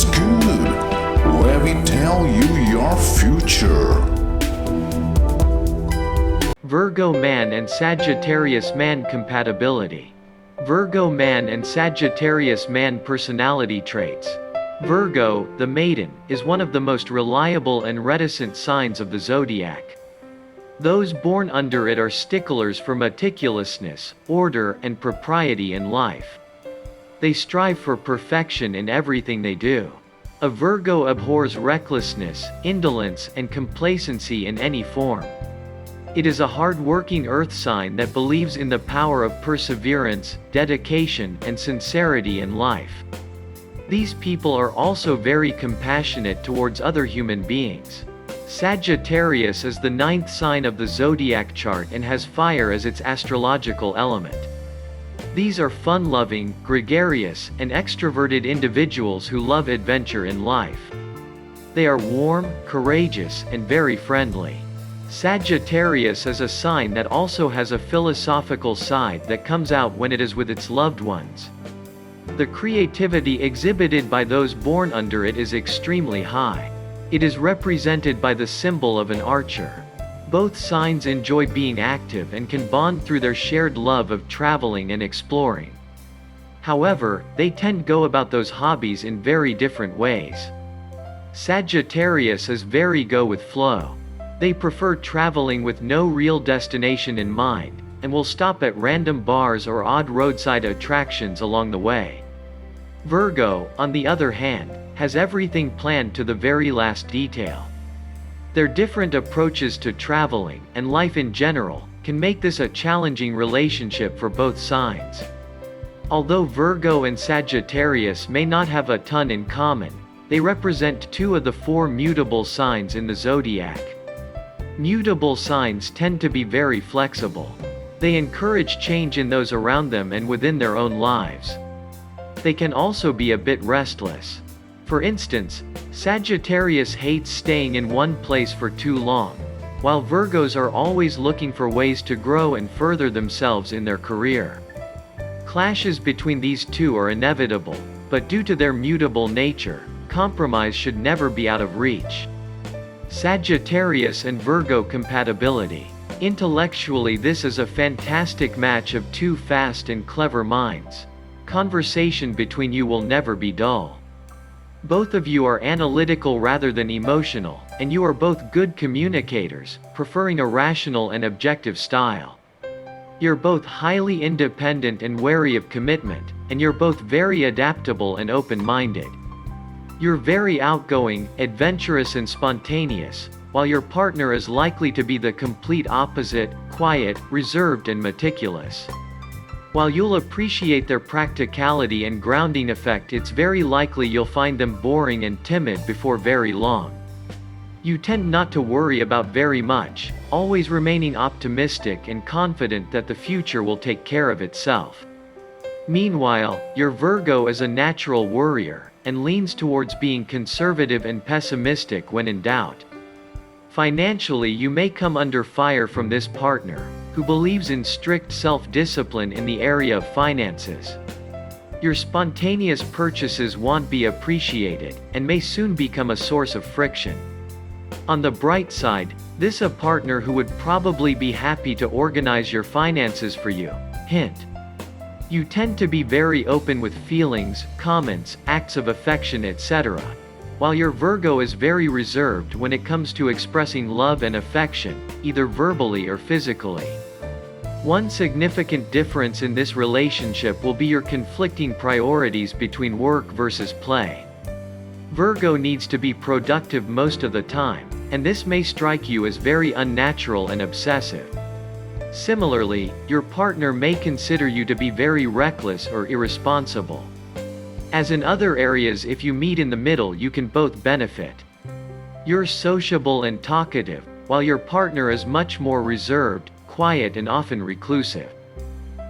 What's good? Let me tell you your future. Virgo man and Sagittarius man compatibility. Virgo man and Sagittarius man personality traits. Virgo, the maiden, is one of the most reliable and reticent signs of the zodiac. Those born under it are sticklers for meticulousness, order, and propriety in life. They strive for perfection in everything they do. A Virgo abhors recklessness, indolence, and complacency in any form. It is a hard-working earth sign that believes in the power of perseverance, dedication, and sincerity in life. These people are also very compassionate towards other human beings. Sagittarius is the ninth sign of the zodiac chart and has fire as its astrological element. These are fun-loving, gregarious, and extroverted individuals who love adventure in life. They are warm, courageous, and very friendly. Sagittarius is a sign that also has a philosophical side that comes out when it is with its loved ones. The creativity exhibited by those born under it is extremely high. It is represented by the symbol of an archer. Both signs enjoy being active and can bond through their shared love of traveling and exploring. However, they tend to go about those hobbies in very different ways. Sagittarius is very go with flow. They prefer traveling with no real destination in mind, and will stop at random bars or odd roadside attractions along the way. Virgo, on the other hand, has everything planned to the very last detail. Their different approaches to traveling, and life in general, can make this a challenging relationship for both signs. Although Virgo and Sagittarius may not have a ton in common, they represent two of the four mutable signs in the zodiac. Mutable signs tend to be very flexible. They encourage change in those around them and within their own lives. They can also be a bit restless. For instance, Sagittarius hates staying in one place for too long, while Virgos are always looking for ways to grow and further themselves in their career. Clashes between these two are inevitable, but due to their mutable nature, compromise should never be out of reach. Sagittarius and Virgo compatibility. Intellectually, this is a fantastic match of two fast and clever minds. Conversation between you will never be dull. Both of you are analytical rather than emotional, and you are both good communicators, preferring a rational and objective style. You're both highly independent and wary of commitment, and you're both very adaptable and open-minded. You're very outgoing, adventurous, and spontaneous, while your partner is likely to be the complete opposite, quiet, reserved, and meticulous. While you'll appreciate their practicality and grounding effect, it's very likely you'll find them boring and timid before very long. You tend not to worry about very much, always remaining optimistic and confident that the future will take care of itself. Meanwhile, your Virgo is a natural worrier, and leans towards being conservative and pessimistic when in doubt. Financially, you may come under fire from this partner, who believes in strict self-discipline in the area of finances. Your spontaneous purchases won't be appreciated, and may soon become a source of friction. On the bright side, this is a partner who would probably be happy to organize your finances for you. Hint. You tend to be very open with feelings, comments, acts of affection, etc., while your Virgo is very reserved when it comes to expressing love and affection, either verbally or physically. One significant difference in this relationship will be your conflicting priorities between work versus play. Virgo needs to be productive most of the time, and this may strike you as very unnatural and obsessive. Similarly, your partner may consider you to be very reckless or irresponsible. As in other areas, if you meet in the middle, you can both benefit. You're sociable and talkative, while your partner is much more reserved, quiet, and often reclusive.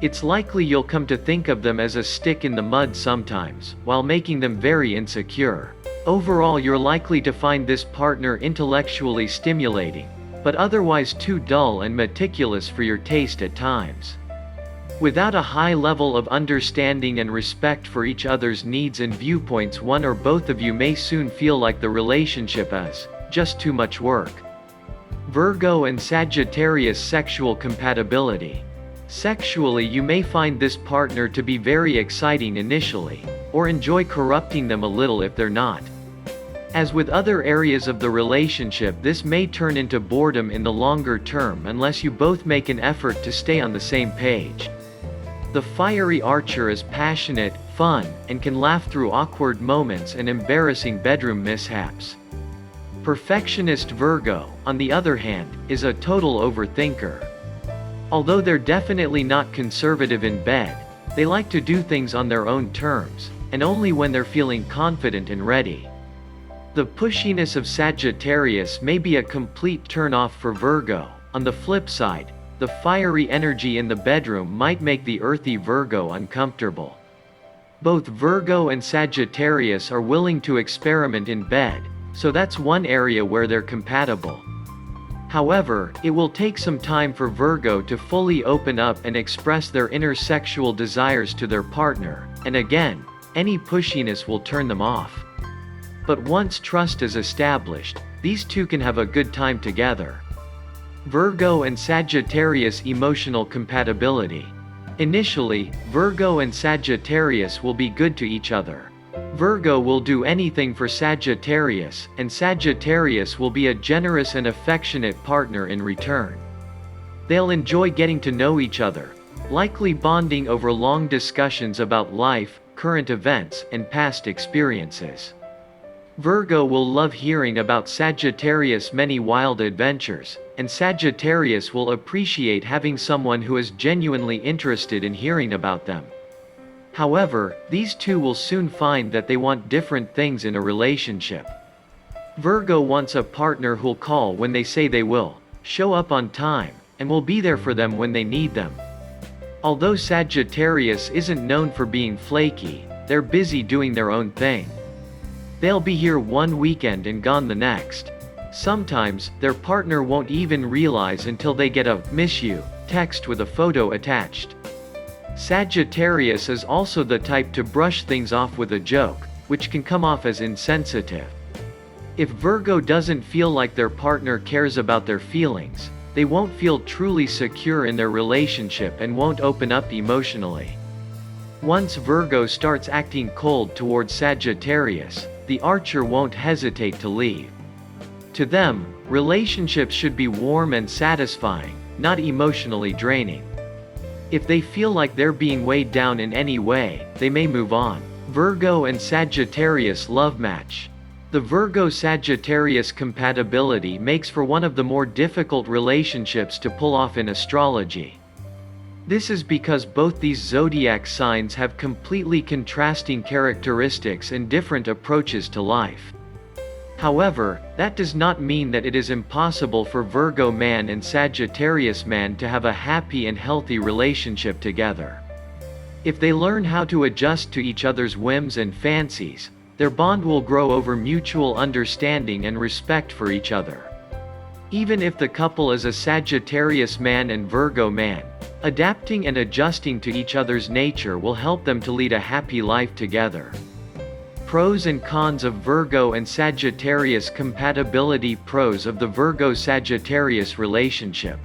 It's likely you'll come to think of them as a stick in the mud sometimes, while making them very insecure. Overall, you're likely to find this partner intellectually stimulating, but otherwise too dull and meticulous for your taste at times. Without a high level of understanding and respect for each other's needs and viewpoints, one or both of you may soon feel like the relationship is just too much work. Virgo and Sagittarius sexual compatibility. Sexually, you may find this partner to be very exciting initially, or enjoy corrupting them a little if they're not. As with other areas of the relationship, this may turn into boredom in the longer term unless you both make an effort to stay on the same page. The fiery archer is passionate, fun, and can laugh through awkward moments and embarrassing bedroom mishaps. Perfectionist Virgo, on the other hand, is a total overthinker. Although they're definitely not conservative in bed, they like to do things on their own terms, and only when they're feeling confident and ready. The pushiness of Sagittarius may be a complete turn-off for Virgo. On the flip side, the fiery energy in the bedroom might make the earthy Virgo uncomfortable. Both Virgo and Sagittarius are willing to experiment in bed, so that's one area where they're compatible. However, it will take some time for Virgo to fully open up and express their inner sexual desires to their partner, and again, any pushiness will turn them off. But once trust is established, these two can have a good time together. Virgo and Sagittarius emotional compatibility. Initially, Virgo and Sagittarius will be good to each other. Virgo will do anything for Sagittarius, and Sagittarius will be a generous and affectionate partner in return. They'll enjoy getting to know each other, likely bonding over long discussions about life, current events, and past experiences. Virgo will love hearing about Sagittarius' many wild adventures, and Sagittarius will appreciate having someone who is genuinely interested in hearing about them. However, these two will soon find that they want different things in a relationship. Virgo wants a partner who'll call when they say they will, show up on time, and will be there for them when they need them. Although Sagittarius isn't known for being flaky, they're busy doing their own thing. They'll be here one weekend and gone the next. Sometimes, their partner won't even realize until they get a "miss you" text with a photo attached. Sagittarius is also the type to brush things off with a joke, which can come off as insensitive. If Virgo doesn't feel like their partner cares about their feelings, they won't feel truly secure in their relationship and won't open up emotionally. Once Virgo starts acting cold towards Sagittarius, the archer won't hesitate to leave. To them, relationships should be warm and satisfying, not emotionally draining. If they feel like they're being weighed down in any way, they may move on. Virgo and Sagittarius love match. The Virgo-Sagittarius compatibility makes for one of the more difficult relationships to pull off in astrology. This is because both these zodiac signs have completely contrasting characteristics and different approaches to life. However, that does not mean that it is impossible for Virgo man and Sagittarius man to have a happy and healthy relationship together. If they learn how to adjust to each other's whims and fancies, their bond will grow over mutual understanding and respect for each other. Even if the couple is a Sagittarius man and Virgo man, adapting and adjusting to each other's nature will help them to lead a happy life together. Pros and cons of Virgo and Sagittarius compatibility. Pros of the Virgo-Sagittarius relationship.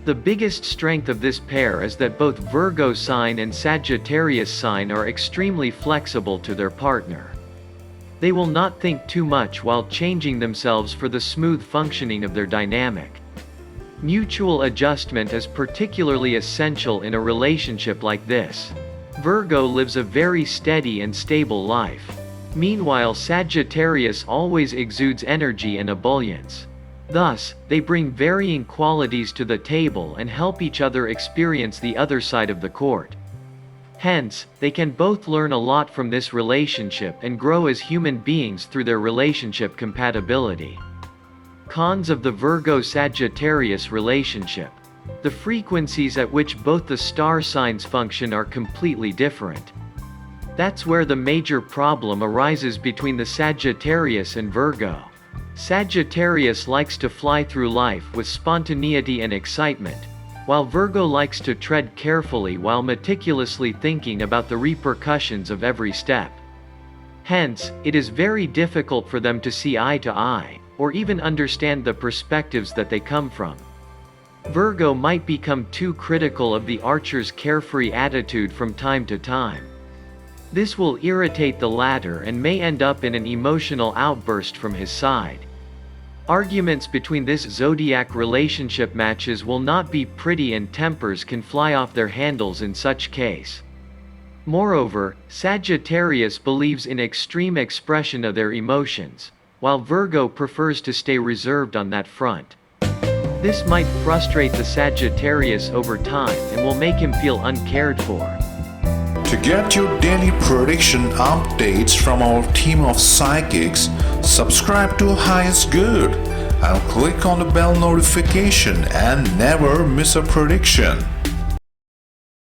The biggest strength of this pair is that both Virgo sign and Sagittarius sign are extremely flexible to their partner. They will not think too much while changing themselves for the smooth functioning of their dynamic. Mutual adjustment is particularly essential in a relationship like this. Virgo lives a very steady and stable life. Meanwhile, Sagittarius always exudes energy and ebullience. Thus, they bring varying qualities to the table and help each other experience the other side of the court. Hence, they can both learn a lot from this relationship and grow as human beings through their relationship compatibility. Cons of the Virgo-Sagittarius relationship. The frequencies at which both the star signs function are completely different. That's where the major problem arises between the Sagittarius and Virgo. Sagittarius likes to fly through life with spontaneity and excitement, while Virgo likes to tread carefully while meticulously thinking about the repercussions of every step. Hence, it is very difficult for them to see eye to eye, or even understand the perspectives that they come from. Virgo might become too critical of the archer's carefree attitude from time to time. This will irritate the latter and may end up in an emotional outburst from his side. Arguments between this zodiac relationship matches will not be pretty and tempers can fly off their handles in such case. Moreover, Sagittarius believes in extreme expression of their emotions, while Virgo prefers to stay reserved on that front. This might frustrate the Sagittarius over time and will make him feel uncared for. To get your daily prediction updates from our team of psychics, subscribe to Highest Good and click on the bell notification and never miss a prediction.